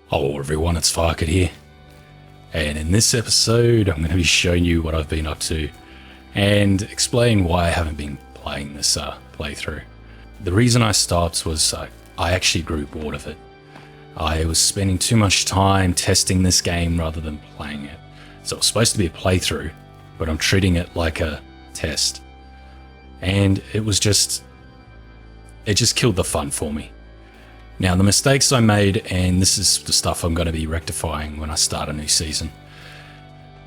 Hello everyone, it's Farket here, and in this episode I'm going to be showing you what I've been up to and explain why I haven't been playing this playthrough. The reason I stopped was I actually grew bored of it. I was spending too much time testing this game rather than playing it. So it was supposed to be a playthrough, but I'm treating it like a test. And it just killed the fun for me. Now, the mistakes I made, and this is the stuff I'm going to be rectifying when I start a new season.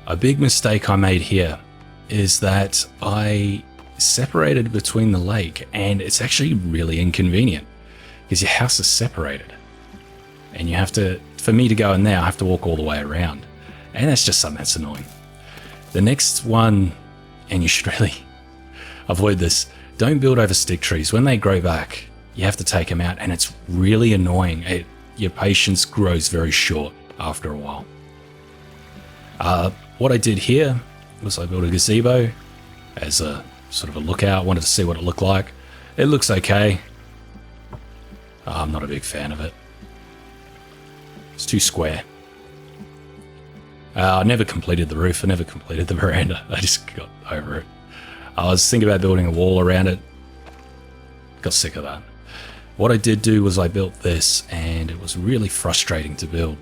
A big mistake I made here is that I separated between the lake, and it's actually really inconvenient because your house is separated. And you have to, for me to go in there, I have to walk all the way around. And that's just something that's annoying. The next one, and you should really avoid this, don't build over stick trees. When they grow back, you have to take them out, and it's really annoying. Your patience grows very short after a while. What I did here was I built a gazebo as a sort of a lookout. Wanted to see what it looked like. It looks okay. I'm not a big fan of it. It's too square. I never completed the roof. I never completed the veranda. I just got over it. I was thinking about building a wall around it. Got sick of that. What I did do was I built this, and it was really frustrating to build.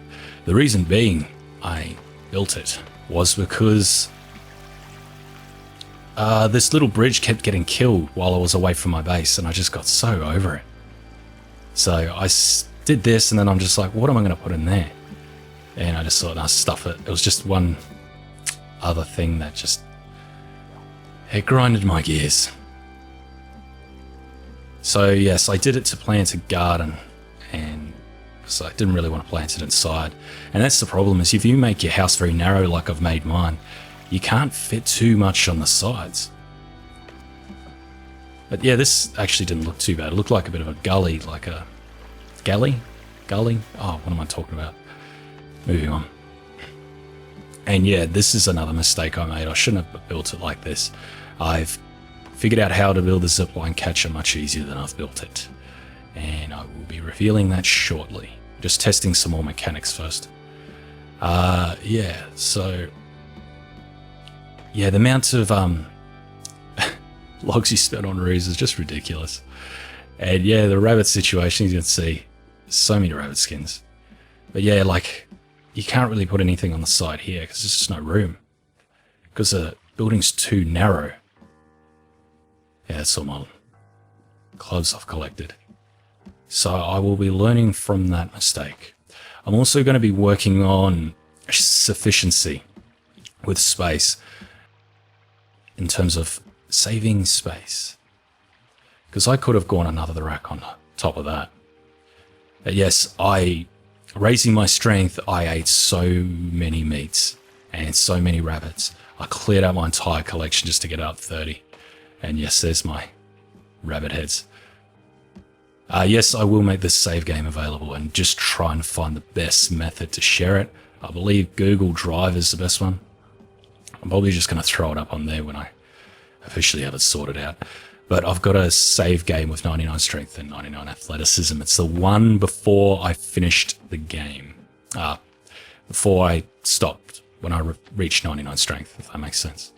The reason being I built it was because this little bridge kept getting killed while I was away from my base, and I just got so over it. So I did this, and then I'm just like, what am I going to put in there? And I just thought, I'll stuff it. It was just one other thing that just, it grinded my gears. So yes, I did it to plant a garden, and so I didn't really want to plant it inside. And that's the problem, is if you make your house very narrow like I've made mine, you can't fit too much on the sides. But yeah, this actually didn't look too bad. It looked like a bit of a gully, like a gully? Oh, what am I talking about? Moving on. And yeah, this is another mistake I made. I shouldn't have built it like this. I've figured out how to build the zipline catcher much easier than I've built it. And I will be revealing that shortly. Just testing some more mechanics first. Yeah, so... yeah, the amount of logs you spent on roofs is just ridiculous. And yeah, the rabbit situation, you can see so many rabbit skins. But yeah, like, you can't really put anything on the side here because there's just no room. Because the building's too narrow. Yeah, that's all my clothes I've collected. So I will be learning from that mistake. I'm also going to be working on sufficiency with space in terms of saving space. Because I could have gone another rack on top of that. But yes, raising my strength, I ate so many meats and so many rabbits. I cleared out my entire collection just to get up 30. And yes, there's my rabbit heads. Yes, I will make this save game available and just try and find the best method to share it. I believe Google Drive is the best one. I'm probably just going to throw it up on there when I officially have it sorted out. But I've got a save game with 99 strength and 99 athleticism. It's the one before I finished the game. Before I stopped when I reached 99 strength, if that makes sense.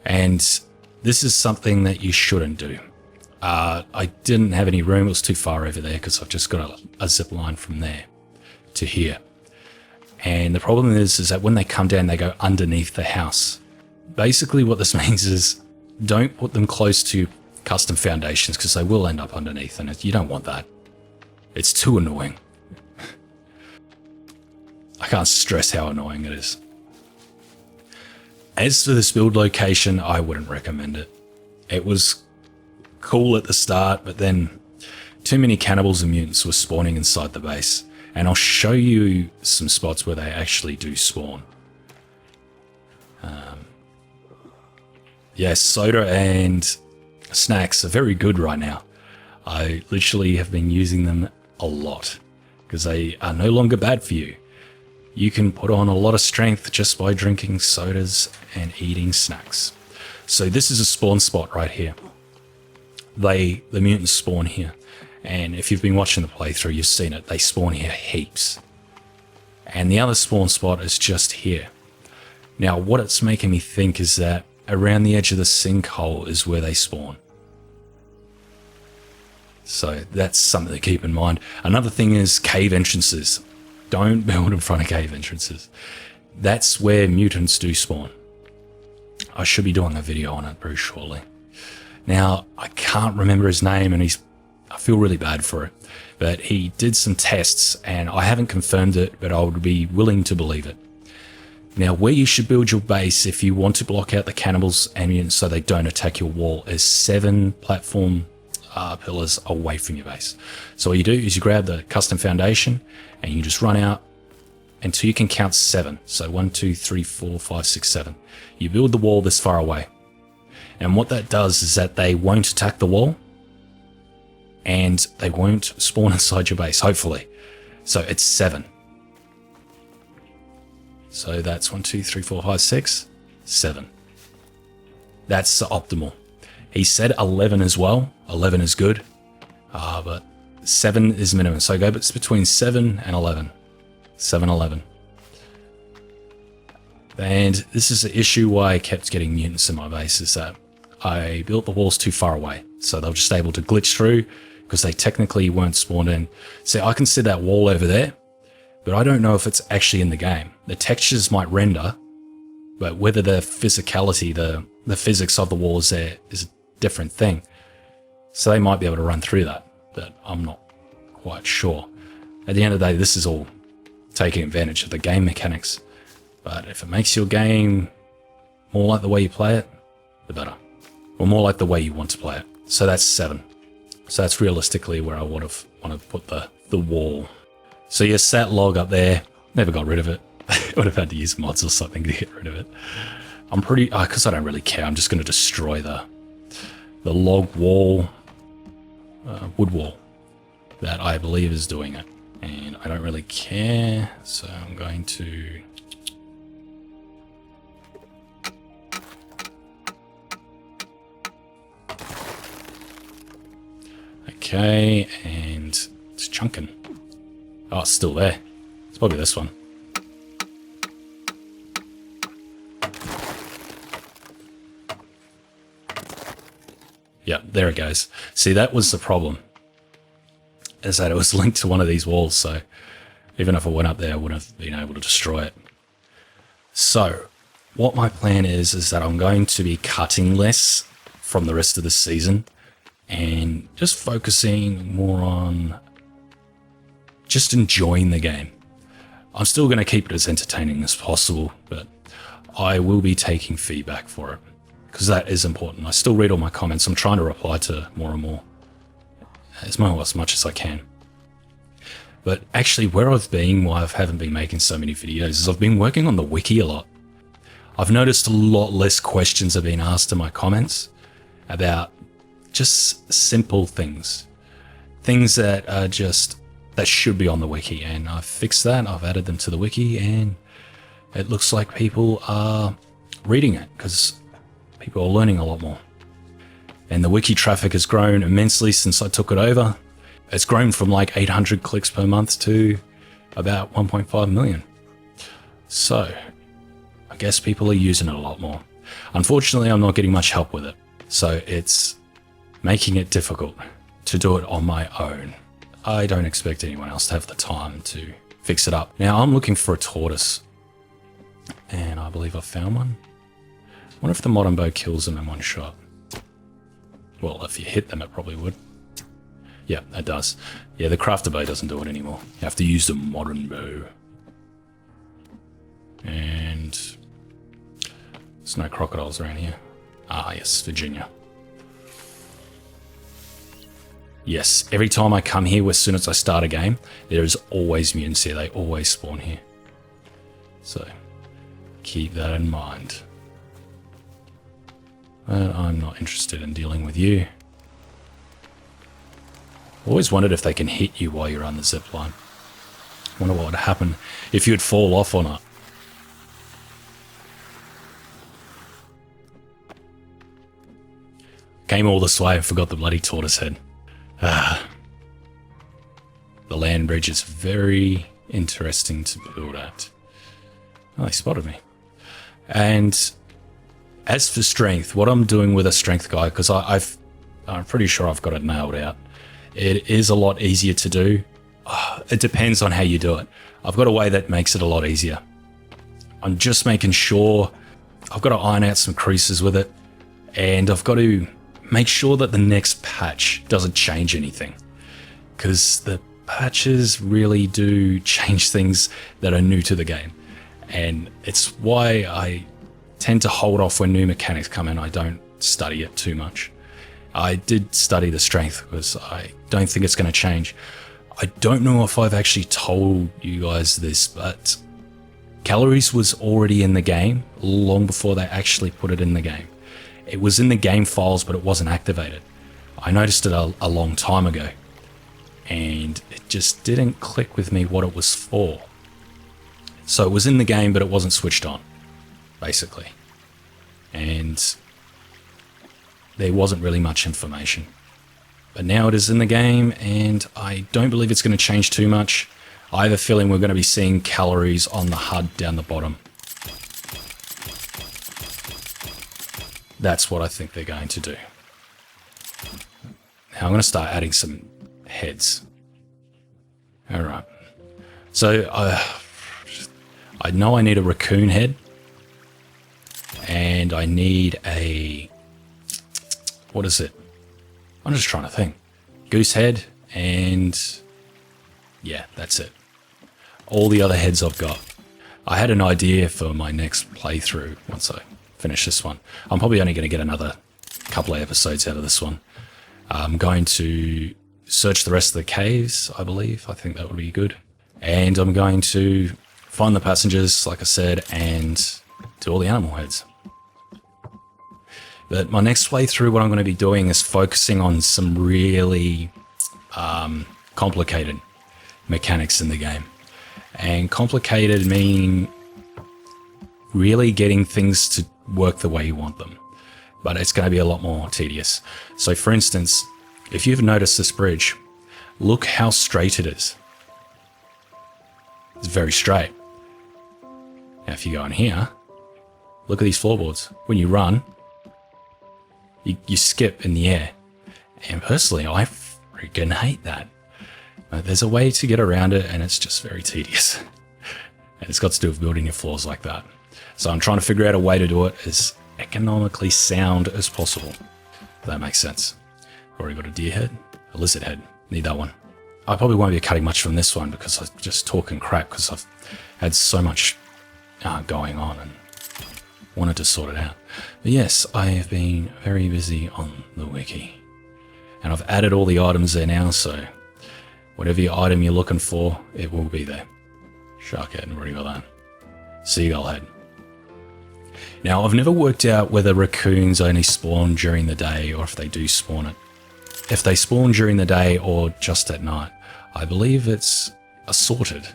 And this is something that you shouldn't do. I didn't have any room. It was too far over there because I've just got a zip line from there to here. And the problem is that when they come down, they go underneath the house. Basically what this means is don't put them close to custom foundations because they will end up underneath, and you don't want that. It's too annoying. I can't stress how annoying it is. As for this build location, I wouldn't recommend it. It was cool at the start, but then too many cannibals and mutants were spawning inside the base. And I'll show you some spots where they actually do spawn. Yeah, soda and snacks are very good right now. I literally have been using them a lot because they are no longer bad for you. You can put on a lot of strength just by drinking sodas and eating snacks. So this is a spawn spot right here. The mutants spawn here. And if you've been watching the playthrough, you've seen it. They spawn here heaps. and the other spawn spot is just here. Now, what it's making me think is that around the edge of the sinkhole is where they spawn. So that's something to keep in mind. Another thing is cave entrances. Don't build in front of cave entrances. That's where mutants do spawn. I should be doing a video on it very shortly. Now, I can't remember his name, and I feel really bad for it. But he did some tests, and I haven't confirmed it, but I would be willing to believe it. Now, where you should build your base if you want to block out the cannibals and mutants so they don't attack your wall is 7 platform pillars away from your base. So what you do is you grab the custom foundation and you just run out until you can count 7. So 1, 2, 3, 4, 5, 6, 7. You build the wall this far away. And what that does is that they won't attack the wall and they won't spawn inside your base, hopefully. So it's 7. So that's 1, 2, 3, 4, 5, 6, 7. That's optimal. He said 11 as well. 11 is good, but 7 is minimum. So go between 7 and 11. 7, 11. And this is the issue why I kept getting mutants in my base, is that I built the walls too far away. So they were just able to glitch through because they technically weren't spawned in. See, I can see that wall over there, but I don't know if it's actually in the game. The textures might render, but whether the physicality, the physics of the wall is there is a different thing. So they might be able to run through that, but I'm not quite sure. At the end of the day, this is all taking advantage of the game mechanics. But if it makes your game more like the way you play it, the better. Or more like the way you want to play it. So that's 7. So that's realistically where I want to put the wall. So yes, that log up there, never got rid of it. I would have had to use mods or something to get rid of it. I'm pretty, because I don't really care, I'm just going to destroy the log wall, wood wall that I believe is doing it. And I don't really care, so I'm going to... Okay, and it's chunking. Oh, it's still there. It's probably this one. Yeah, there it goes. See, that was the problem, is that it was linked to one of these walls, so even if I went up there, I wouldn't have been able to destroy it. So, what my plan is that I'm going to be cutting less from the rest of the season and just focusing more on just enjoying the game. I'm still going to keep it as entertaining as possible, but I will be taking feedback for it, because that is important. I still read all my comments. I'm trying to reply to more and more, as much as I can. But actually, where I've been, why I haven't been making so many videos, is I've been working on the wiki a lot. I've noticed a lot less questions have been asked in my comments about just simple things. Things that are just, that should be on the wiki, and I've fixed that. I've added them to the wiki, and it looks like people are reading it, because people are learning a lot more. And the wiki traffic has grown immensely since I took it over. It's grown from like 800 clicks per month to about 1.5 million. So I guess people are using it a lot more. Unfortunately, I'm not getting much help with it, so it's making it difficult to do it on my own. I don't expect anyone else to have the time to fix it up. Now, I'm looking for a tortoise, and I believe I found one. I wonder if the modern bow kills them in one shot. Well, if you hit them, it probably would. Yeah, it does. Yeah, the crafter bow doesn't do it anymore. You have to use the modern bow. And there's no crocodiles around here. Ah, yes, Virginia. Yes, every time I come here, as soon as I start a game, there is always mutants here. They always spawn here. So, keep that in mind. But I'm not interested in dealing with you. Always wondered if they can hit you while you're on the zip line. Wonder what would happen if you'd fall off or not. Came all this way and forgot the bloody tortoise head. The land bridge is very interesting to build at. Oh, they spotted me. And as for strength, what I'm doing with a strength guide, because I'm pretty sure I've got it nailed out. It is a lot easier to do. It depends on how you do it. I've got a way that makes it a lot easier. I'm just making sure I've got to iron out some creases with it, and I've got to make sure that the next patch doesn't change anything, because the patches really do change things that are new to the game. And it's why I tend to hold off when new mechanics come in. I don't study it too much. I did study the strength because I don't think it's going to change. I don't know if I've actually told you guys this, but calories was already in the game long before they actually put it in the game. It was in the game files, but it wasn't activated. I noticed it a long time ago, and it just didn't click with me what it was for. So it was in the game, but it wasn't switched on, basically. And there wasn't really much information. But now it is in the game, and I don't believe it's going to change too much. I have a feeling we're going to be seeing calories on the HUD down the bottom. That's what I think they're going to do. Now I'm going to start adding some heads. Alright. So I know I need a raccoon head. And I need a... what is it? I'm just trying to think. Goose head, and yeah, that's it. All the other heads I've got. I had an idea for my next playthrough once I finish this one. I'm probably only going to get another couple of episodes out of this one. I'm going to search the rest of the caves, I believe. I think that would be good. And I'm going to find the passengers, like I said, and do all the animal heads. But my next playthrough, what I'm going to be doing is focusing on some really complicated mechanics in the game. And complicated meaning really getting things to work the way you want them. But it's going to be a lot more tedious. So for instance, if you've noticed this bridge, look how straight it is. It's very straight. Now if you go in here, look at these floorboards. When you run, you skip in the air. And personally, I freaking hate that. There's a way to get around it, and it's just very tedious. And it's got to do with building your floors like that. So I'm trying to figure out a way to do it as economically sound as possible. If that makes sense. Already got a deer head, a lizard head. Need that one. I probably won't be cutting much from this one because I'm just talking crap because I've had so much going on and wanted to sort it out. But yes, I have been very busy on the wiki. And I've added all the items there now, so whatever your item you're looking for, it will be there. Shark head, already got that. Seagull head. Now, I've never worked out whether raccoons only spawn during the day or if they do spawn it. If they spawn during the day or just at night, I believe it's assorted,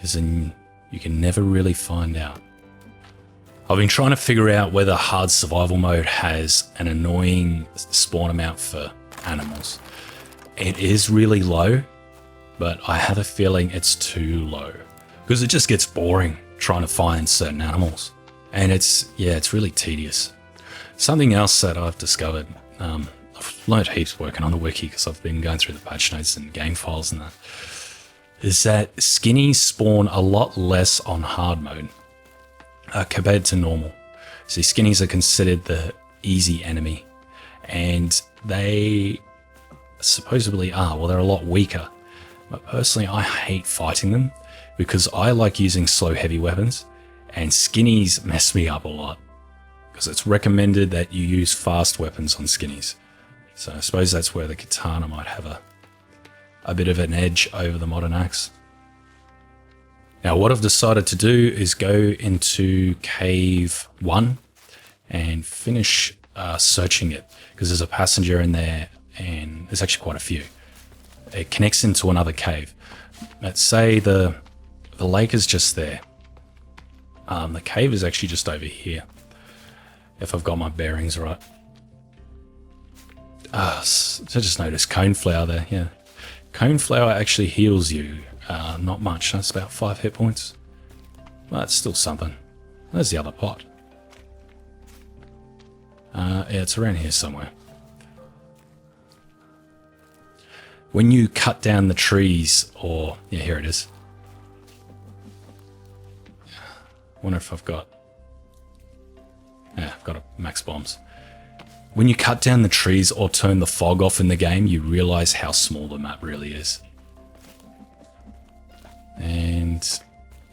as in you can never really find out. I've been trying to figure out whether hard survival mode has an annoying spawn amount for animals. It is really low, but I have a feeling it's too low because it just gets boring trying to find certain animals. And it's really tedious. Something else that I've discovered, I've learned heaps working on the wiki because I've been going through the patch notes and game files and that, is that skinnies spawn a lot less on hard mode compared to normal. See, skinnies are considered the easy enemy, and they supposedly are. Well, they're a lot weaker, but personally I hate fighting them because I like using slow heavy weapons, and skinnies mess me up a lot because it's recommended that you use fast weapons on skinnies. So I suppose that's where the katana might have a bit of an edge over the modern axe. Now what I've decided to do is go into cave 1 and finish searching it, because there's a passenger in there and there's actually quite a few. It connects into another cave. Let's say the lake is just there. The cave is actually just over here, if I've got my bearings right. So I just noticed coneflower there, yeah. Coneflower actually heals you Not much, that's about 5 hit points. But it's still something. There's the other pot. Yeah, it's around here somewhere. When you cut down the trees, or... yeah, here it is. I wonder if I've got... yeah, I've got a max bombs. When you cut down the trees or turn the fog off in the game, you realize how small the map really is. And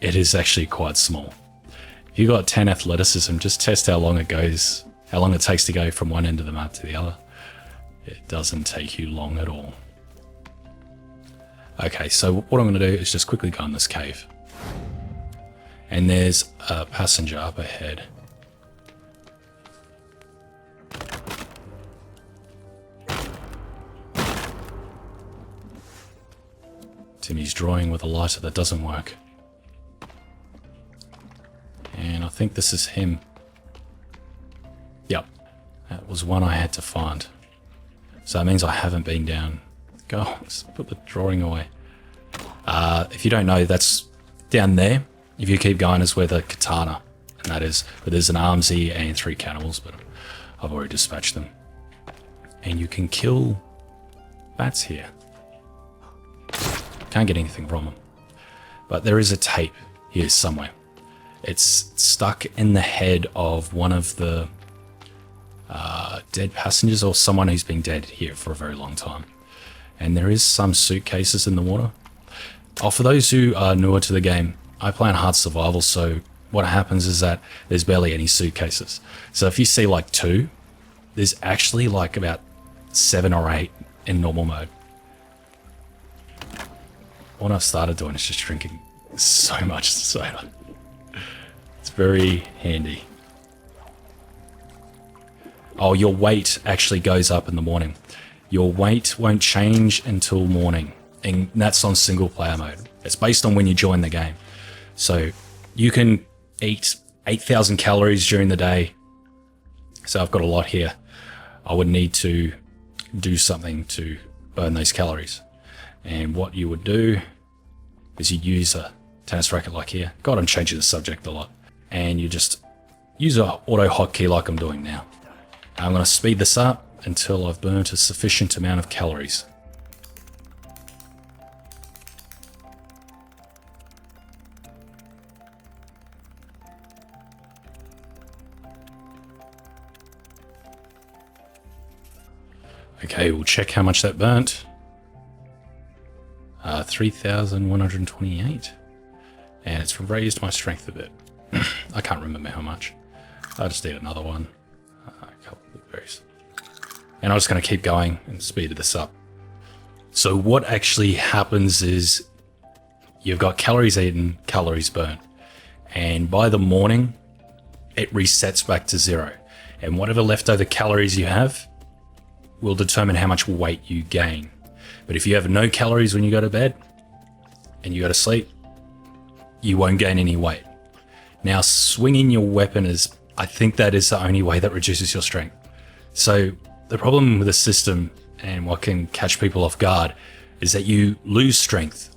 it is actually quite small. If you've got 10 athleticism, just test how long it goes, how long it takes to go from one end of the map to the other. It doesn't take you long at all. Okay, so what I'm going to do is just quickly go in this cave. And there's a passenger up ahead. Timmy's drawing with a lighter that doesn't work. And I think this is him. Yep, that was one I had to find. So that means I haven't been down. Go, let's put the drawing away. If you don't know, that's down there. If you keep going is where the katana, and that is, but there's an armsy and 3 cannibals, but I've already dispatched them. And you can kill bats here. Can't get anything from them. But there is a tape here somewhere. It's stuck in the head of one of the dead passengers, or someone who's been dead here for a very long time. And there is some suitcases in the water. Oh, for those who are newer to the game, I play on hard survival, so what happens is that there's barely any suitcases. So if you see like 2, there's actually like about 7 or 8 in normal mode. What I've started doing is just drinking so much soda. It's very handy. Oh, your weight actually goes up in the morning. Your weight won't change until morning, and that's on single player mode. It's based on when you join the game. So you can eat 8,000 calories during the day. So I've got a lot here. I would need to do something to burn those calories. And what you would do is you use a tennis racket like here. God, I'm changing the subject a lot. And you just use an auto hotkey like I'm doing now. I'm going to speed this up until I've burnt a sufficient amount of calories. Okay, we'll check how much that burnt. 3,128. And it's raised my strength a bit. I can't remember how much. I just need another one. A couple of blueberries. And I'm just going to keep going and speed this up. So what actually happens is you've got calories eaten, calories burnt. And by the morning, it resets back to 0. And whatever leftover calories you have will determine how much weight you gain. But if you have no calories when you go to bed and you go to sleep, you won't gain any weight. Now, swinging your weapon is, I think that is the only way that reduces your strength. So the problem with the system and what can catch people off guard is that you lose strength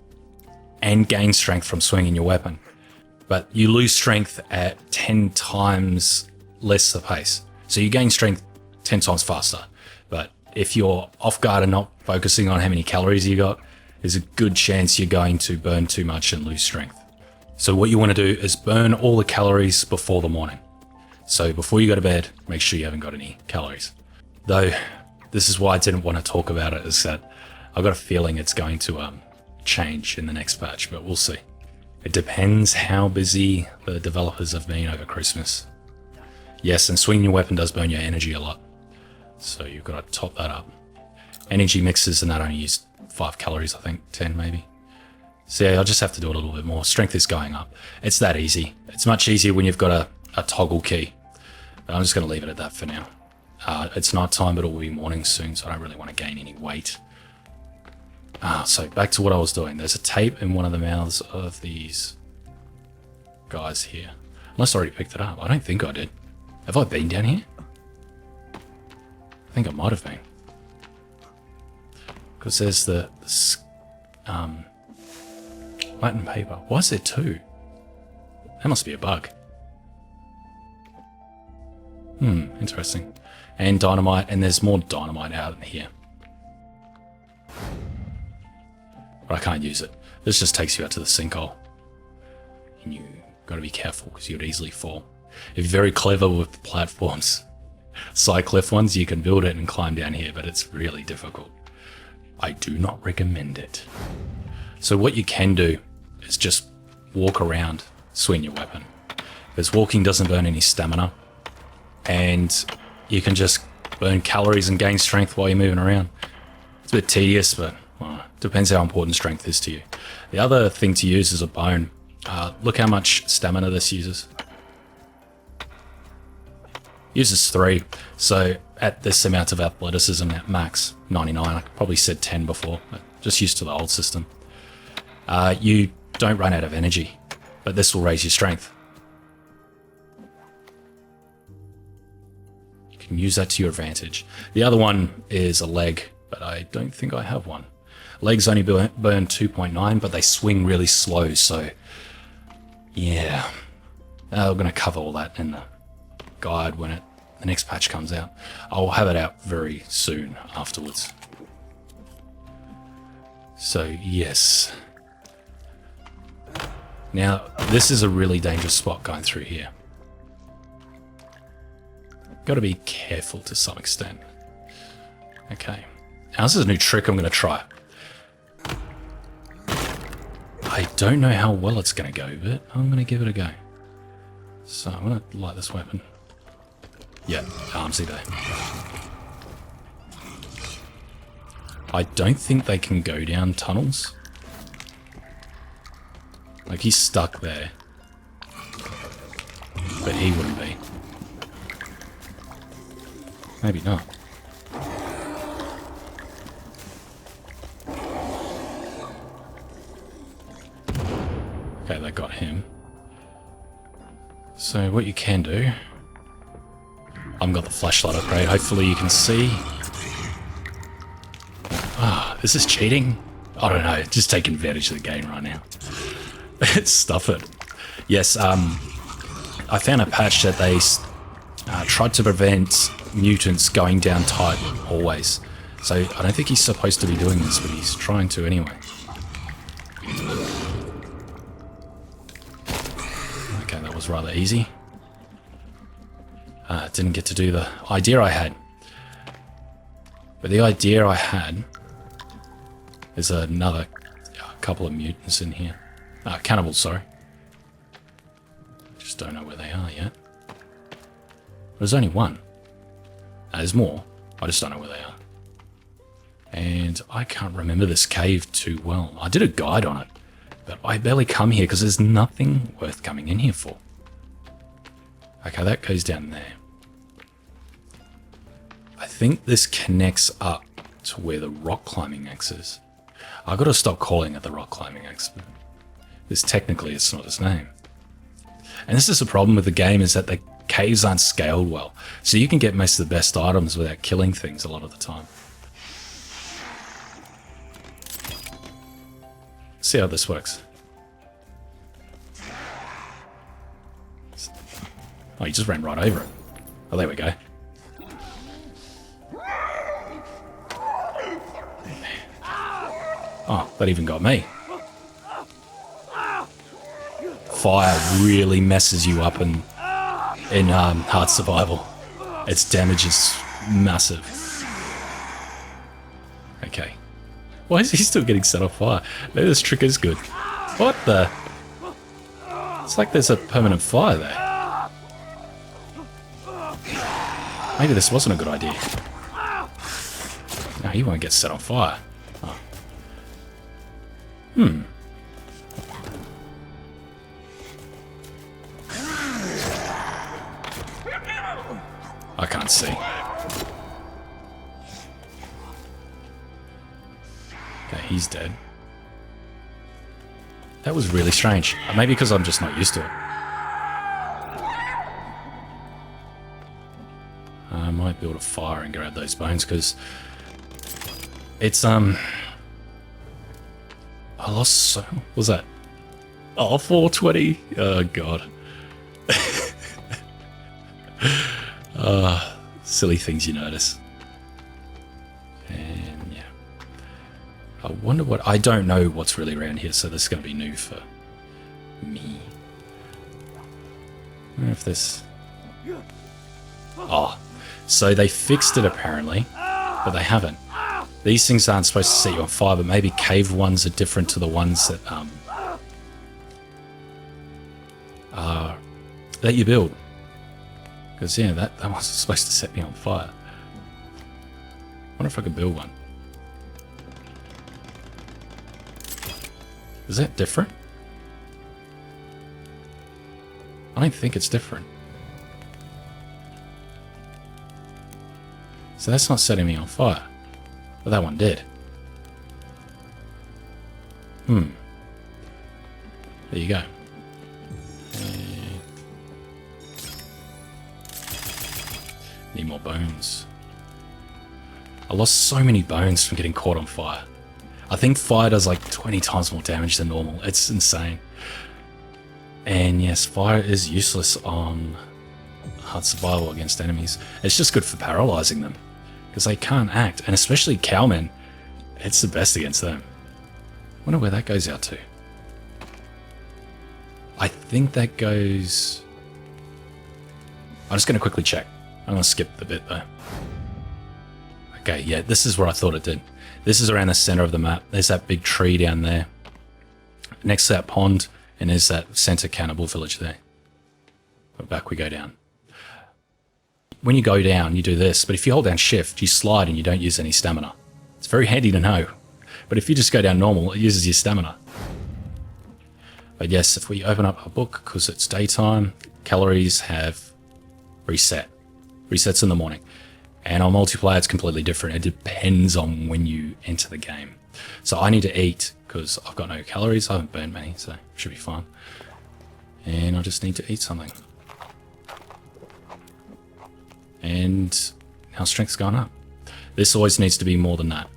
and gain strength from swinging your weapon. But you lose strength at 10 times less the pace. So you gain strength 10 times faster. But if you're off guard and not focusing on how many calories you got, there's a good chance you're going to burn too much and lose strength. So what you want to do is burn all the calories before the morning. So before you go to bed, make sure you haven't got any calories. Though, this is why I didn't want to talk about it, is that I've got a feeling it's going to change in the next patch, but we'll see. It depends how busy the developers have been over Christmas. Yes, and swinging your weapon does burn your energy a lot. So you've got to top that up. Energy mixes and that only use 5 calories, I think, 10 maybe. So yeah, I'll just have to do it a little bit more. Strength is going up. It's that easy. It's much easier when you've got a toggle key. But I'm just going to leave it at that for now. It's night time, but it will be morning soon, so I don't really want to gain any weight. So back to what I was doing. There's a tape in one of the mouths of these guys here. Unless I already picked it up. I don't think I did. Have I been down here? I think I might have been. Because there's the... White and paper. Why is there two? That must be a bug. Interesting. And dynamite, and there's more dynamite out in here. But I can't use it. This just takes you out to the sinkhole. And you gotta be careful because you'd easily fall. If you're very clever with platforms, side cliff ones, you can build it and climb down here, but it's really difficult. I do not recommend it. So what you can do is just walk around, swing your weapon. Because walking doesn't burn any stamina, and you can just burn calories and gain strength while you're moving around. It's a bit tedious, but well, depends how important strength is to you. The other thing to use is a bone. Look how much stamina this uses. Uses 3, so at this amount of athleticism at max, 99, I probably said 10 before, but just used to the old system. You don't run out of energy, but this will raise your strength. You can use that to your advantage. The other one is a leg, but I don't think I have one. Legs only burn 2.9, but they swing really slow, so yeah. We're going to cover all that in the guide when the next patch comes out. I'll have it out very soon afterwards. So yes. Now this is a really dangerous spot going through here. Got to be careful to some extent. Okay. Now this is a new trick I'm going to try. I don't know how well it's going to go, but I'm going to give it a go. So I'm going to light this weapon. Yeah, armsy there. I don't think they can go down tunnels. Like, he's stuck there. But he wouldn't be. Maybe not. Okay, that got him. So what you can do... I've got the flashlight upgrade, hopefully you can see. Is this cheating? I don't know, just take advantage of the game right now. Stuff it. Yes, I found a patch that they tried to prevent mutants going down tight hallways. So I don't think he's supposed to be doing this, but he's trying to anyway. Okay, that was rather easy. Didn't get to do the idea I had. But the idea I had is another couple of mutants in here. Cannibals, sorry. Just don't know where they are yet. There's only one. There's more. I just don't know where they are. And I can't remember this cave too well. I did a guide on it, but I barely come here because there's nothing worth coming in here for. Okay, that goes down there. I think this connects up to where the rock climbing axe is. I've got to stop calling it the rock climbing axe. Because technically it's not its name. And this is the problem with the game, is that the caves aren't scaled well. So you can get most of the best items without killing things a lot of the time. See how this works. Oh, he just ran right over it. Oh, there we go. Oh, that even got me. Fire really messes you up in hard survival. Its damage is massive. Okay. Why is he still getting set on fire? Maybe this trick is good. What the? It's like there's a permanent fire there. Maybe this wasn't a good idea. No, he won't get set on fire. Oh. I can't see. Okay, he's dead. That was really strange. Maybe because I'm just not used to it. I might build a fire and grab those bones because it's I lost so... What was that? Oh, 420. Oh, God. Silly things you notice. And yeah. I wonder what... I don't know what's really around here, so this is going to be new for me. I wonder if this... Oh. So they fixed it apparently, but they haven't. These things aren't supposed to set you on fire, but maybe cave ones are different to the ones that that you build. Because yeah, that wasn't supposed to set me on fire. I wonder if I could build one. Is that different? I don't think it's different. So that's not setting me on fire. But that one did. There you go. Need more bones. I lost so many bones from getting caught on fire. I think fire does like 20 times more damage than normal. It's insane. And yes, fire is useless on hard survival against enemies. It's just good for paralyzing them, because they can't act, and especially cowmen, it's the best against them. I wonder where that goes out to. I think that goes... I'm just going to quickly check. I'm going to skip the bit though. Okay, yeah, this is where I thought it did. This is around the center of the map. There's that big tree down there. Next to that pond, and there's that center cannibal village there. But back we go down. When you go down, you do this, but if you hold down shift, you slide and you don't use any stamina. It's very handy to know. But if you just go down normal, it uses your stamina. But yes, if we open up our book, because it's daytime, calories have reset. Resets in the morning. And on multiplayer, it's completely different. It depends on when you enter the game. So I need to eat, because I've got no calories. I haven't burned many, so it should be fine. And I just need to eat something. And our strength's gone up. This always needs to be more than that.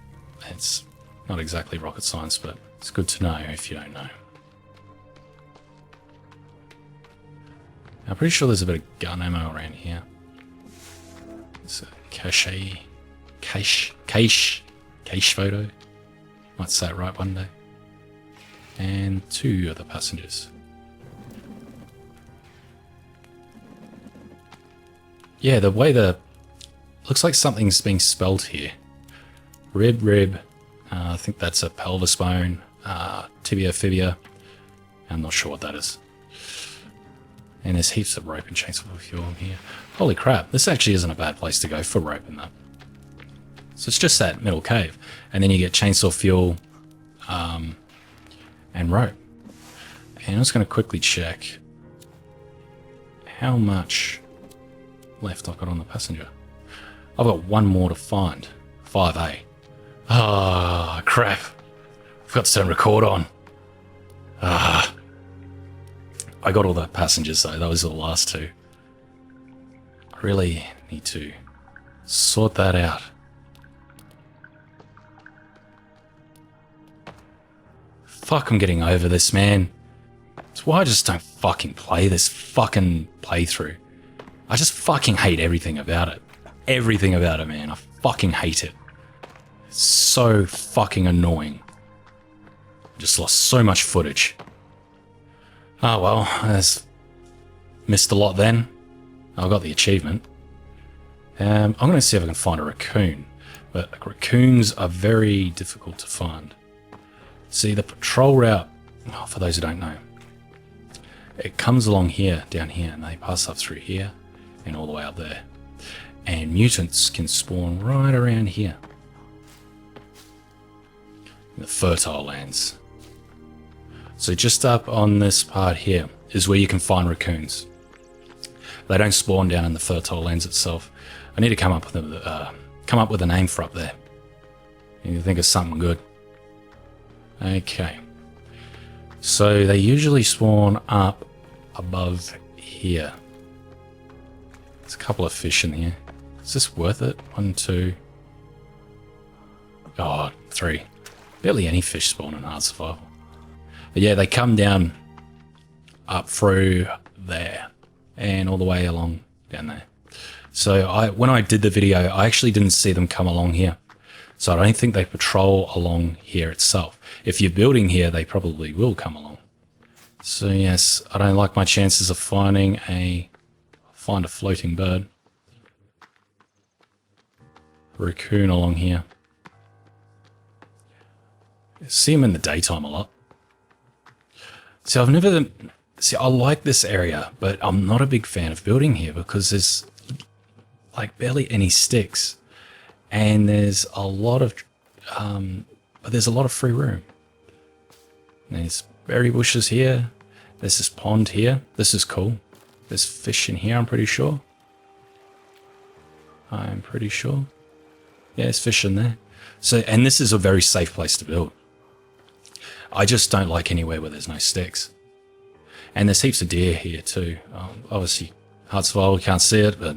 It's not exactly rocket science, but it's good to know if you don't know. I'm pretty sure there's a bit of gun ammo around here. It's a cache photo. Might say it right one day. And 2 other passengers. Yeah, the way looks like something's being spelled here. Rib. I think that's a pelvis bone. Tibia, fibia. I'm not sure what that is. And there's heaps of rope and chainsaw fuel here. Holy crap, this actually isn't a bad place to go for rope in that. So it's just that middle cave. And then you get chainsaw fuel and rope. And I'm just going to quickly check how much left I've got on the passenger. I've got one more to find. 5A. Ah, crap. Forgot to turn record on. I got all the passengers though. That was the last 2. I really need to sort that out. Fuck, I'm getting over this, man. It's why I just don't fucking play this fucking playthrough. I just fucking hate everything about it. Everything about it, man. I fucking hate it. It's so fucking annoying. I just lost so much footage. Oh well, I missed a lot then. I got the achievement. I'm going to see if I can find a raccoon. But raccoons are very difficult to find. See, the patrol route, for those who don't know, it comes along here, down here, and they pass up through here and all the way up there. And mutants can spawn right around here. In the fertile lands. So just up on this part here is where you can find raccoons. They don't spawn down in the fertile lands itself. I need to come up with a name for up there. You can think of something good. Okay. So they usually spawn up above here. There's a couple of fish in here. Is this worth it? 1, 2. Oh, 3. Barely any fish spawn in hard survival. But yeah, they come down up through there and all the way along down there. So when I did the video, I actually didn't see them come along here. So I don't think they patrol along here itself. If you're building here, they probably will come along. So yes, I don't like my chances of finding a floating bird. Raccoon along here. See them in the daytime a lot. So I like this area, but I'm not a big fan of building here because there's like barely any sticks, and there's a lot of free room. There's berry bushes here. There's this pond here. This is cool. There's fish in here, I'm pretty sure. Yeah, there's fish in there. So, and this is a very safe place to build. I just don't like anywhere where there's no sticks. And there's heaps of deer here too. Obviously, Hartsville, we can't see it, but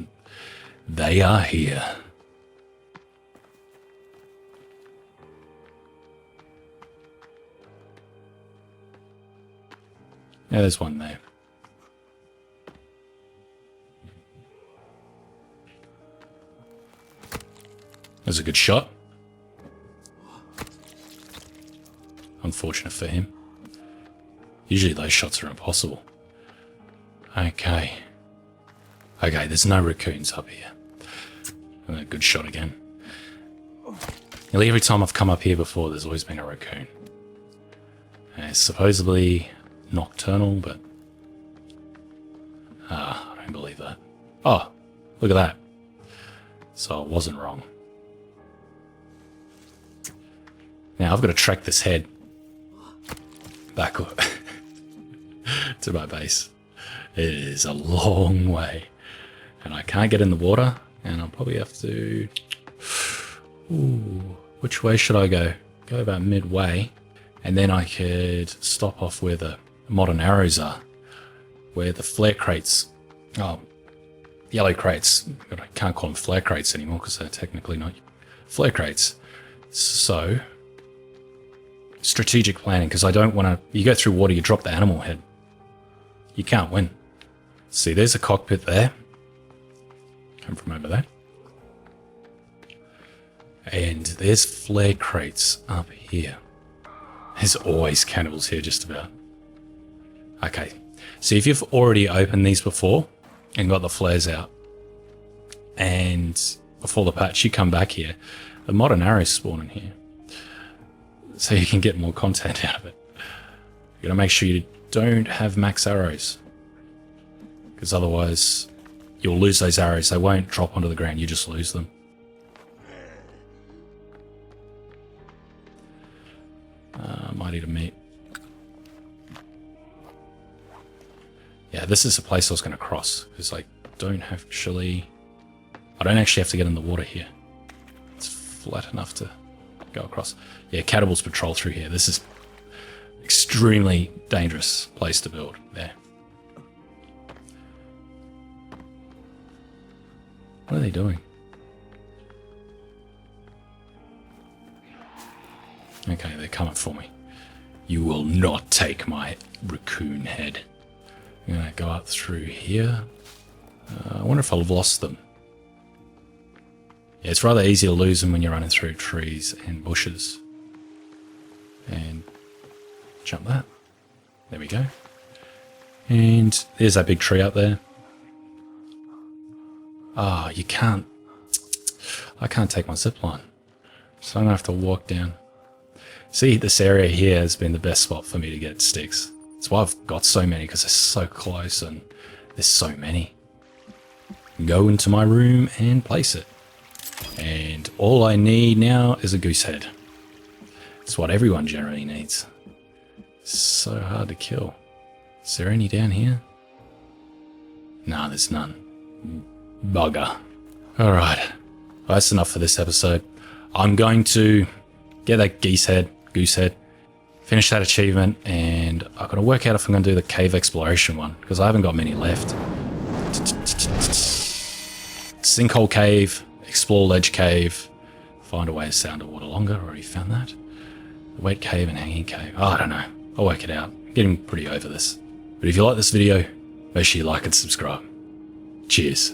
they are here. Yeah, there's one there. There's a good shot. Unfortunate for him. Usually those shots are impossible. Okay. Okay, there's no raccoons up here. And a good shot again. Nearly every time I've come up here before, there's always been a raccoon. And it's supposedly nocturnal, but I don't believe that. Oh, look at that. So I wasn't wrong. Now I've got to track this head back to my base. It is a long way, and I can't get in the water, and I'll probably have to... Ooh, which way should I go? Go about midway, and then I could stop off where the modern arrows are, where the flare crates... Oh, yellow crates. I can't call them flare crates anymore because they're technically not flare crates. So... strategic planning, because I don't want to... You go through water, you drop the animal head. You can't win. See, there's a cockpit there. Come from over there. And there's flare crates up here. There's always cannibals here, just about. Okay. See, if you've already opened these before and got the flares out, and before the patch, you come back here, the modern arrows spawn in here. So you can get more content out of it. You gotta make sure you don't have max arrows, because otherwise you'll lose those arrows. They won't drop onto the ground, you just lose them. Might eat a meat. Yeah, this is the place I was gonna cross, because I don't actually have to get in the water here. It's flat enough to go across. Yeah, cannibals patrol through here. This is extremely dangerous place to build there. What are they doing? Okay, they're coming for me. You will not take my raccoon head. I'm gonna go up through here. I wonder if I've lost them. Yeah, it's rather easy to lose them when you're running through trees and bushes. And jump that. There we go. And there's that big tree up there. Ah, you can't... I can't take my zipline. So I'm going to have to walk down. See, this area here has been the best spot for me to get sticks. That's why I've got so many, because they're so close and there's so many. Go into my room and place it. And all I need now is a goose head. It's what everyone generally needs. So hard to kill. Is there any down here? Nah, there's none. Bugger. Alright. Well, that's enough for this episode. I'm going to get that goose head, finish that achievement, and I've got to work out if I'm going to do the cave exploration one, because I haven't got many left. Sinkhole cave, explore ledge cave, find a way to stay underwater longer. Already found that. Wet cave and hanging cave. Oh, I don't know. I'll work it out. I'm getting pretty over this. But if you like this video, make sure you like and subscribe. Cheers.